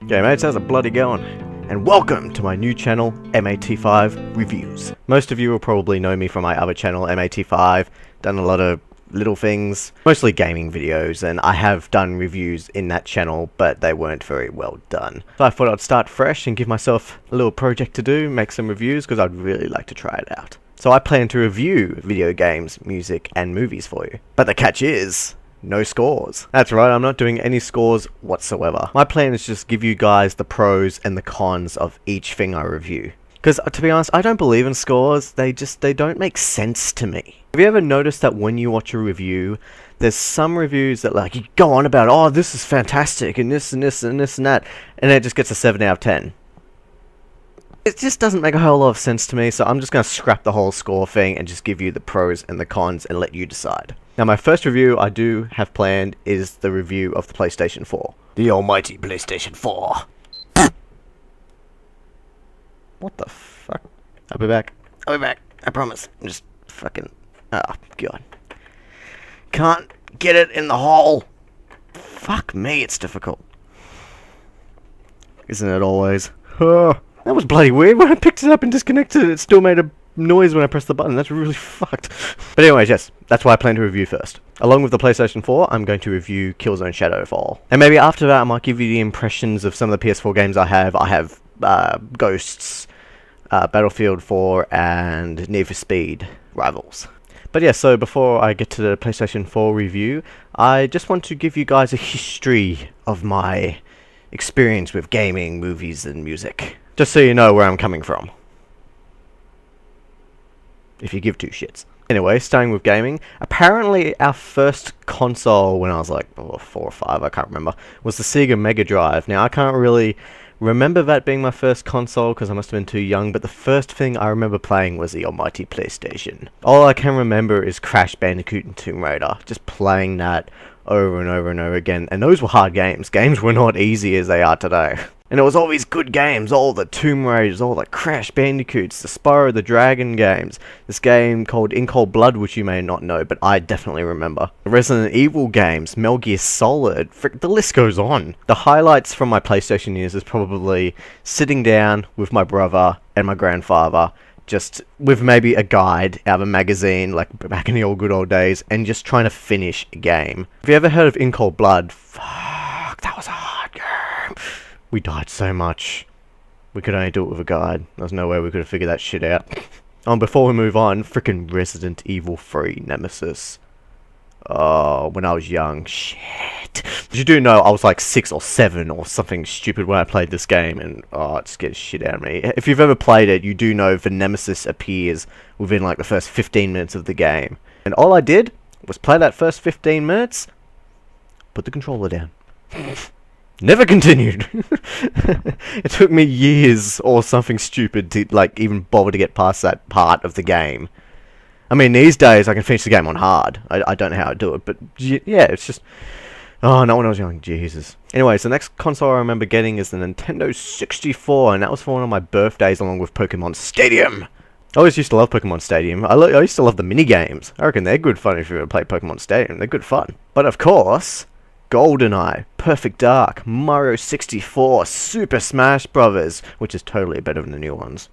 Yeah, mates, how's it bloody going? And welcome to my new channel, m8t5 Reviews. Most of you will probably know me from my other channel, m8t5. Done a lot of little things, mostly gaming videos, and I have done reviews in that channel, but they weren't very well done. So I thought I'd start fresh and give myself a little project to do, make some reviews, because I'd really like to try it out. So I plan to review video games, music, and movies for you. But the catch is, no scores. That's right, I'm not doing any scores whatsoever. My plan is just give you guys the pros and the cons of each thing I review. Because, to be honest, I don't believe in scores. They don't make sense to me. Have you ever noticed that when you watch a review, there's some reviews that like you go on about, oh, this is fantastic, and this and this and this and that, and it just gets a 7 out of 10. It just doesn't make a whole lot of sense to me, so I'm just going to scrap the whole score thing and just give you the pros and the cons and let you decide. Now, my first review I do have planned is the review of the PlayStation 4. The almighty PlayStation 4. What the fuck? I'll be back. I'll be back. I promise. I'm just fucking... Oh, God. Can't get it in the hole. Fuck me, it's difficult. Isn't it always? That was bloody weird. When I picked it up and disconnected it, it still made a noise when I pressed the button. That's really fucked. But anyways, yes, that's what I plan to review first. Along with the PlayStation 4, I'm going to review Killzone Shadowfall. And maybe after that, I might give you the impressions of some of the PS4 games I have. I have Ghosts, Battlefield 4, and Need for Speed Rivals. But yeah, so before I get to the PlayStation 4 review, I just want to give you guys a history of my experience with gaming, movies, and music. Just so you know where I'm coming from. If you give two shits. Anyway, starting with gaming, apparently our first console when I was like 4 or 5, I can't remember, was the Sega Mega Drive. Now, I can't really remember that being my first console because I must have been too young, but the first thing I remember playing was the almighty PlayStation. All I can remember is Crash Bandicoot and Tomb Raider, just playing that over and over and over again, and those were hard games. Games were not easy as they are today. And it was always good games, all the Tomb Raiders, all the Crash Bandicoots, the Spyro the Dragon games, this game called In Cold Blood, which you may not know, but I definitely remember. The Resident Evil games, Metal Gear Solid, the list goes on. The highlights from my PlayStation years is probably sitting down with my brother and my grandfather, just with maybe a guide out of a magazine, like back in the old good old days, and just trying to finish a game. Have you ever heard of In Cold Blood? Fuck, that was a hard game. We died so much. We could only do it with a guide. There's no way we could have figured that shit out. Before we move on, frickin' Resident Evil 3 Nemesis. Oh, when I was young. Shit. But you do know I was like 6 or 7 or something stupid when I played this game, and oh, it scared shit out of me. If you've ever played it, you do know the Nemesis appears within like the first 15 minutes of the game. And all I did was play that first 15 minutes, put the controller down. Never continued. It took me years or something stupid to like even bother to get past that part of the game. I mean, these days I can finish the game on hard. I don't know how to do it, but yeah, it's just... Oh, not when I was young, Jesus. Anyways, the next console I remember getting is the Nintendo 64, and that was for one of my birthdays along with Pokemon Stadium. I always used to love Pokemon Stadium. I used to love the mini-games. I reckon they're good fun if you ever play Pokemon Stadium. They're good fun. But of course, GoldenEye, Perfect Dark, Mario 64, Super Smash Bros., which is totally better than the new ones.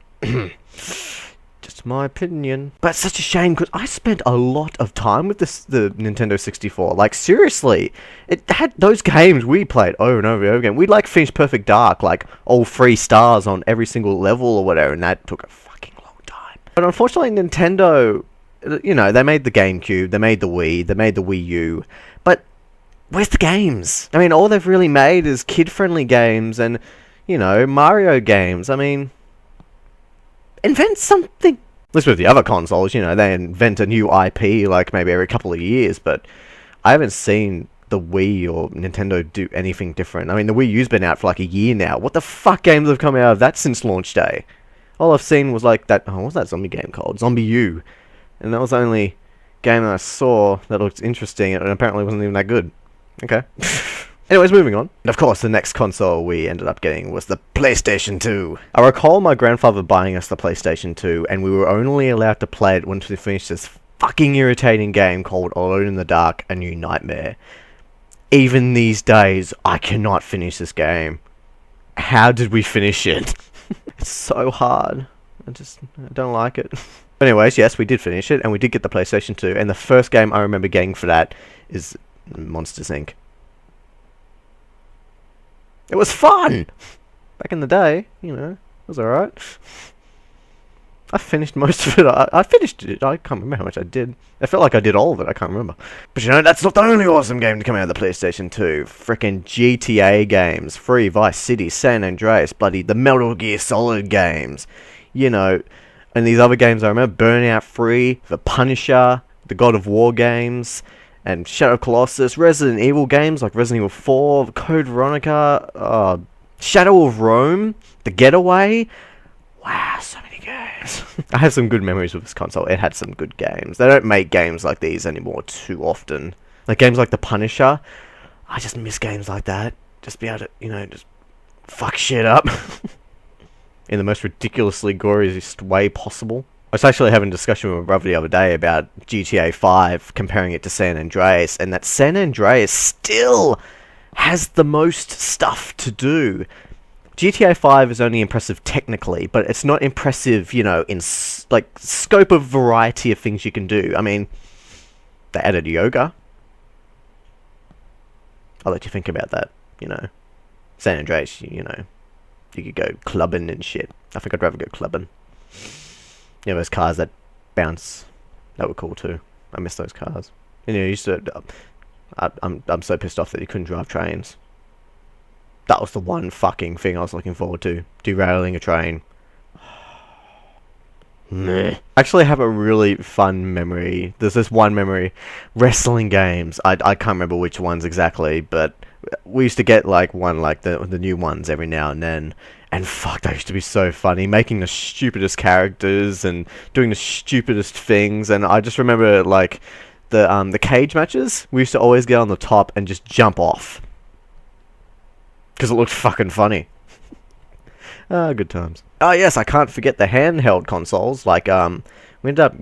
Just my opinion. But it's such a shame because I spent a lot of time with the Nintendo 64. Like, seriously. It had those games we played over and over and over again. We'd like finish Perfect Dark, like all 3 stars on every single level or whatever, and that took a fucking long time. But unfortunately, Nintendo, you know, they made the GameCube, they made the Wii, they made the Wii U, but where's the games? I mean, all they've really made is kid-friendly games and, you know, Mario games. I mean, invent something. At least with the other consoles, you know, they invent a new IP like maybe every couple of years, but I haven't seen the Wii or Nintendo do anything different. I mean, the Wii U's been out for like a year now. What the fuck games have come out of that since launch day? All I've seen was like that, what was that zombie game called? Zombie U. And that was the only game that I saw that looked interesting and apparently wasn't even that good. Okay. Anyways, moving on. And of course, the next console we ended up getting was the PlayStation 2. I recall my grandfather buying us the PlayStation 2, and we were only allowed to play it once we finished this fucking irritating game called Alone in the Dark, A New Nightmare. Even these days, I cannot finish this game. How did we finish it? It's so hard. I don't like it. But anyways, yes, we did finish it, and we did get the PlayStation 2, and the first game I remember getting for that is Monsters, Inc. It was fun! Back in the day, you know, it was alright. I finished most of it. I finished it. I can't remember how much I did. I felt like I did all of it. I can't remember. But you know, that's not the only awesome game to come out of the PlayStation 2. Frickin' GTA games. Free, Vice City, San Andreas, bloody the Metal Gear Solid games. You know, and these other games I remember. Burnout Free, The Punisher, the God of War games, and Shadow of Colossus, Resident Evil games like Resident Evil 4, Code Veronica, Shadow of Rome, The Getaway. Wow, so many games. I have some good memories with this console. It had some good games. They don't make games like these anymore too often. Like games like The Punisher. I just miss games like that. Just be able to, you know, just fuck shit up. In the most ridiculously goriest way possible. I was actually having a discussion with my brother the other day about GTA 5, comparing it to San Andreas, and that San Andreas still has the most stuff to do. GTA 5 is only impressive technically, but it's not impressive, you know, in like scope of variety of things you can do. I mean, they added yoga. I'll let you think about that, you know. San Andreas, you know, you could go clubbing and shit. I think I'd rather go clubbing. You know, those cars that bounce, that were cool too. I miss those cars. And you know, you used to, I'm so pissed off that you couldn't drive trains. That was the one fucking thing I was looking forward to. Derailing a train. Meh. I actually have a really fun memory. There's this one memory. Wrestling games. I can't remember which ones exactly, but we used to get like one, like the new ones every now and then. And fuck, that used to be so funny. Making the stupidest characters and doing the stupidest things. And I just remember like the cage matches. We used to always get on the top and just jump off. Because it looked fucking funny. Good times. Oh yes, I can't forget the handheld consoles. Like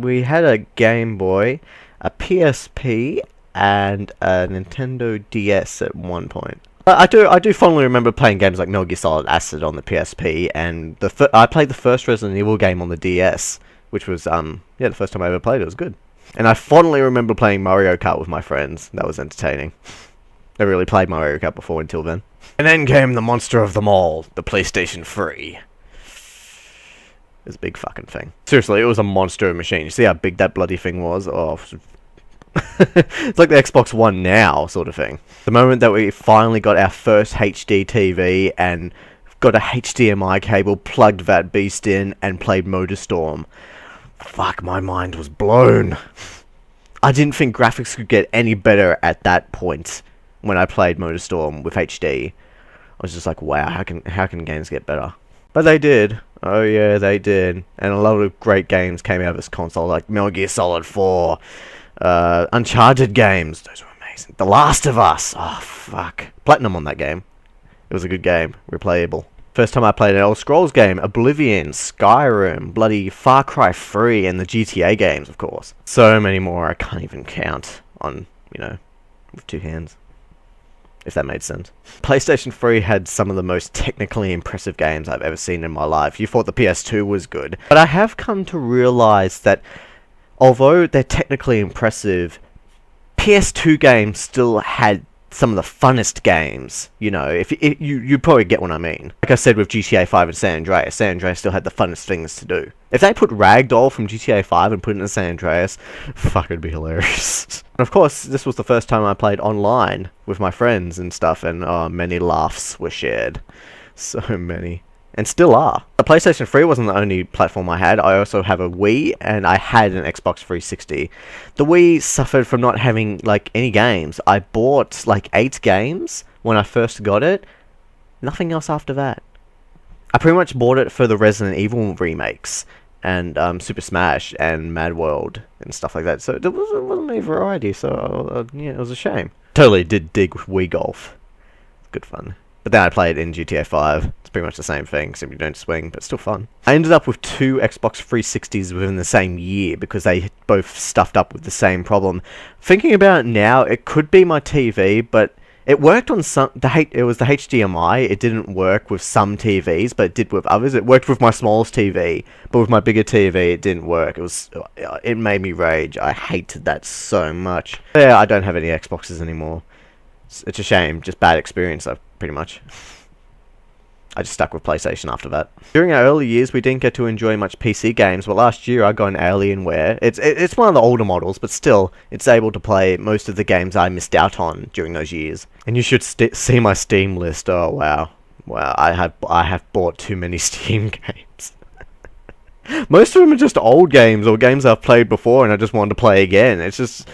we had a Game Boy, a PSP, and a Nintendo DS at one point. I do fondly remember playing games like Metal Gear Solid Acid on the PSP, and I played the first Resident Evil game on the DS, which was the first time I ever played it. It was good. And I fondly remember playing Mario Kart with my friends. That was entertaining. Never really played Mario Kart before until then. And then came the monster of them all, the PlayStation 3. It was a big fucking thing. Seriously, it was a monster machine. You see how big that bloody thing was? Oh, it's like the Xbox One now, sort of thing. The moment that we finally got our first HD TV and got a HDMI cable, plugged that beast in, and played MotorStorm. Fuck, my mind was blown. I didn't think graphics could get any better at that point. When I played MotorStorm with HD, I was just like, wow, how can games get better? But they did. Oh yeah, they did. And a lot of great games came out of this console, like Metal Gear Solid 4, Uncharted games. Those were amazing. The Last of Us. Oh, fuck. Platinum on that game. It was a good game. Replayable. First time I played an Elder Scrolls game, Oblivion, Skyrim, bloody Far Cry 3, and the GTA games, of course. So many more I can't even count on, you know, with two hands. If that made sense. PlayStation 3 had some of the most technically impressive games I've ever seen in my life. You thought the PS2 was good. But I have come to realize that although they're technically impressive, PS2 games still had some of the funnest games. You know, if you probably get what I mean. Like I said with GTA 5 and San Andreas still had the funnest things to do. If they put Ragdoll from GTA 5 and put it in San Andreas, fuck, it'd be hilarious. And of course, this was the first time I played online with my friends and stuff, and many laughs were shared. So many. And still are. The PlayStation 3 wasn't the only platform I had. I also have a Wii, and I had an Xbox 360. The Wii suffered from not having, like, any games. I bought, like, 8 games when I first got it. Nothing else after that. I pretty much bought it for the Resident Evil remakes, and Super Smash, and Mad World, and stuff like that. So there wasn't any variety, so, yeah, it was a shame. Totally did dig with Wii Golf. Good fun. But then I played in GTA 5. It's pretty much the same thing, except you don't swing, but still fun. I ended up with 2 Xbox 360s within the same year because they both stuffed up with the same problem. Thinking about it now, it could be my TV, but It worked on some, it was the HDMI, it didn't work with some TVs, but it did with others. It worked with my smallest TV, but with my bigger TV it didn't work. It made me rage. I hated that so much. Yeah, I don't have any Xboxes anymore. It's a shame, just bad experience, pretty much. I just stuck with PlayStation after that. During our early years, we didn't get to enjoy much PC games, but last year I got an Alienware. It's one of the older models, but still, it's able to play most of the games I missed out on during those years. And you should see my Steam list. Oh wow, wow! I have bought too many Steam games. Most of them are just old games or games I've played before and I just wanted to play again. It's just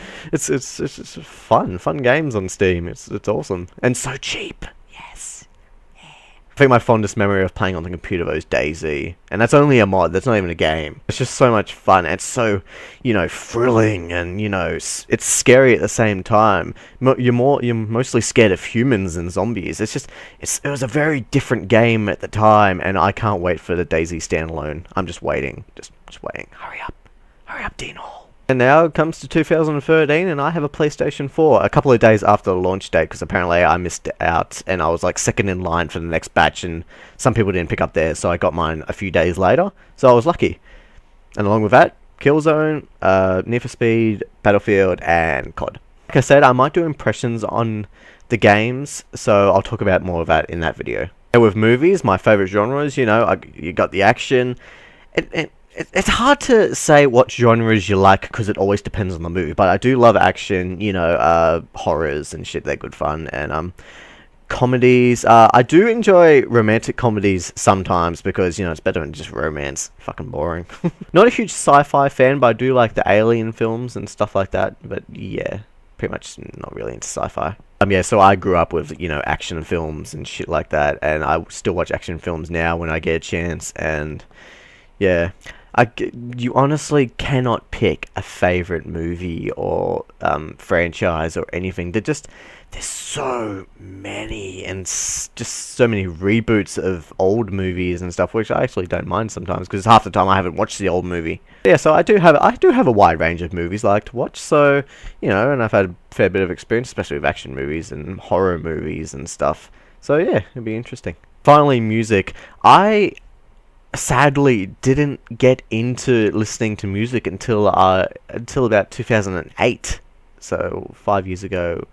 fun games on Steam. It's awesome and so cheap. I think my fondest memory of playing on the computer was DayZ, and that's only a mod, that's not even a game. It's just so much fun, it's so, thrilling, and, it's scary at the same time. You're mostly scared of humans and zombies. It was a very different game at the time, and I can't wait for the DayZ standalone. I'm just waiting, just waiting. Hurry up, Dean Hall. And now it comes to 2013 and I have a PlayStation 4 a couple of days after the launch date because apparently I missed out and I was like second in line for the next batch and some people didn't pick up theirs, so I got mine a few days later, so I was lucky. And along with that, Killzone, Need for Speed, Battlefield and COD. Like I said, I might do impressions on the games, so I'll talk about more of that in that video. And with movies, my favourite genres, you got the action. It's hard to say what genres you like because it always depends on the movie, but I do love action, horrors and shit, they're good fun, and comedies. I do enjoy romantic comedies sometimes because, it's better than just romance. Fucking boring. Not a huge sci-fi fan, but I do like the alien films and stuff like that, but yeah, pretty much not really into sci-fi. Yeah, so I grew up with, action films and shit like that, and I still watch action films now when I get a chance, and yeah. You honestly cannot pick a favorite movie or franchise or anything. There's so many and just so many reboots of old movies and stuff, which I actually don't mind sometimes because half the time I haven't watched the old movie. Yeah, so I do have a wide range of movies I like to watch. So and I've had a fair bit of experience, especially with action movies and horror movies and stuff. So yeah, it'll be interesting. Finally, music. I sadly didn't get into listening to music until about 2008, so 5 years ago.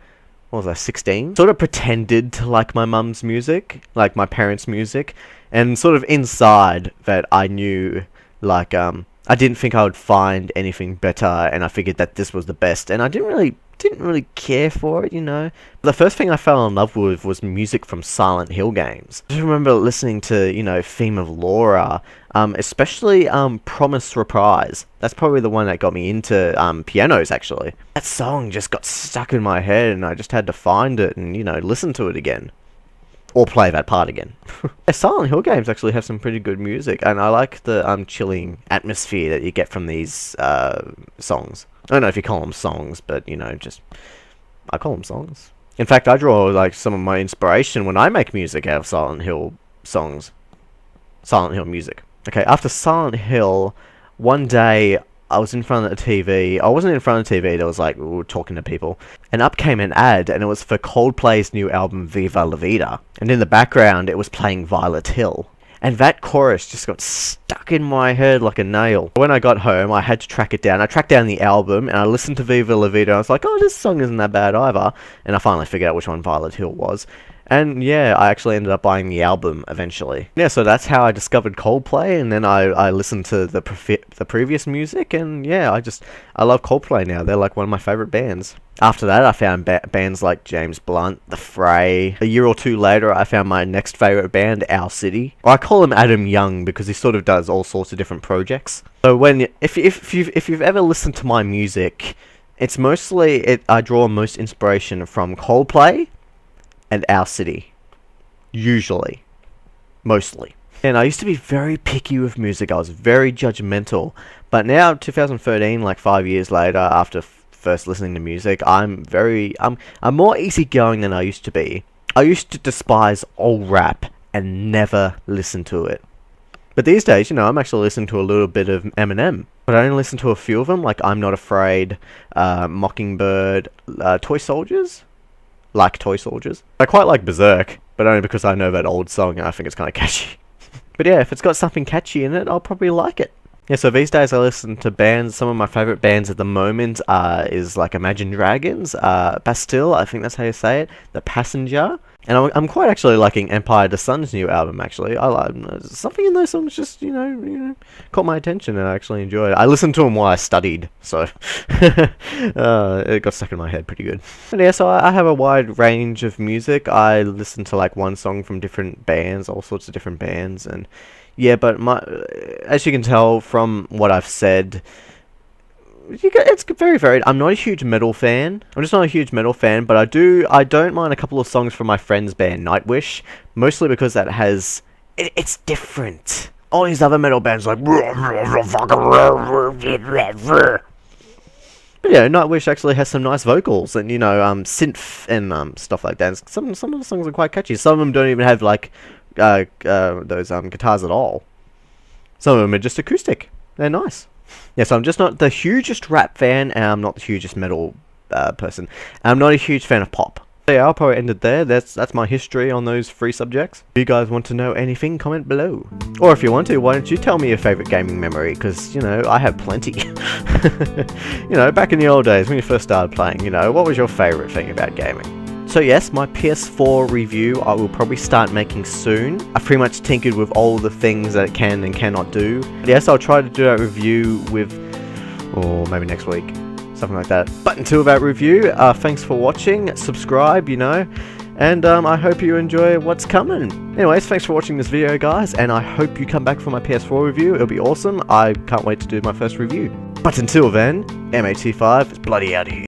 What was I, 16? Sort of pretended to like my mum's music, like my parents' music, and sort of inside that I knew, like, I didn't think I would find anything better, and I figured that this was the best, and I didn't really care for it, The first thing I fell in love with was music from Silent Hill games. I just remember listening to, Theme of Laura, especially Promise Reprise. That's probably the one that got me into pianos, actually. That song just got stuck in my head, and I just had to find it and, listen to it again. Or play that part again. Silent Hill games actually have some pretty good music, and I like the chilling atmosphere that you get from these songs. I don't know if you call them songs, but, I call them songs. In fact, I draw, like, some of my inspiration when I make music out of Silent Hill songs. Silent Hill music. Okay, after Silent Hill, one day, I was in front of the TV. I wasn't in front of the TV, there was, like, we were talking to people. And up came an ad, and it was for Coldplay's new album, Viva La Vida. And in the background, it was playing Violet Hill. And that chorus just got stuck in my head like a nail. When I got home, I had to track it down. I tracked down the album, and I listened to Viva La Vida. I was like, oh, this song isn't that bad either. And I finally figured out which one Violet Hill was. And yeah, I actually ended up buying the album eventually. Yeah, so that's how I discovered Coldplay, and then I listened to the previous music, and yeah, I love Coldplay now. They're like one of my favourite bands. After that, I found bands like James Blunt, The Fray. A year or two later, I found my next favourite band, Owl City. Or I call him Adam Young because he sort of does all sorts of different projects. So if you've ever listened to my music, it's mostly I draw most inspiration from Coldplay and Owl City. Usually. Mostly. And I used to be very picky with music. I was very judgmental. But now, 2013, like 5 years later, after first listening to music, I'm more easygoing than I used to be. I used to despise old rap and never listen to it. But these days, I'm actually listening to a little bit of Eminem. But I only listen to a few of them, like I'm Not Afraid, Mockingbird, Toy Soldiers. like Toy Soldiers. I quite like Berserk, but only because I know that old song and I think it's kind of catchy. But yeah, if it's got something catchy in it, I'll probably like it. Yeah, so these days I listen to bands. Some of my favourite bands at the moment is like Imagine Dragons, Bastille, I think that's how you say it, The Passenger. And I'm quite actually liking Empire the Sun's new album, actually. I like something in those songs just, you know, caught my attention and I actually enjoyed it. I listened to them while I studied, so it got stuck in my head pretty good. But yeah, so I have a wide range of music. I listen to like one song from different bands, all sorts of different bands, and yeah, but as you can tell from what I've said, it's very varied. I'm not a huge metal fan. I'm just not a huge metal fan, but I don't mind a couple of songs from my friend's band Nightwish, mostly because it's different. All these other metal bands like, but yeah, Nightwish actually has some nice vocals and, you know, synth and stuff like that. Some of the songs are quite catchy. Some of them don't even have like those guitars at all. Some of them are just acoustic. They're nice. Yeah, so I'm just not the hugest rap fan, and I'm not the hugest metal person. And I'm not a huge fan of pop. So yeah, I'll probably end it there. That's my history on those 3 subjects. If you guys want to know anything, comment below. Or if you want to, why don't you tell me your favourite gaming memory? Because, you know, I have plenty. You know, back in the old days when you first started playing, you know, what was your favourite thing about gaming? So yes, my PS4 review I will probably start making soon. I've pretty much tinkered with all the things that it can and cannot do. Yes, I'll try to do that review or maybe next week, something like that. But until that review, thanks for watching, subscribe, you know, and I hope you enjoy what's coming. Anyways, thanks for watching this video, guys, and I hope you come back for my PS4 review. It'll be awesome. I can't wait to do my first review. But until then, m8t5 is bloody out of here.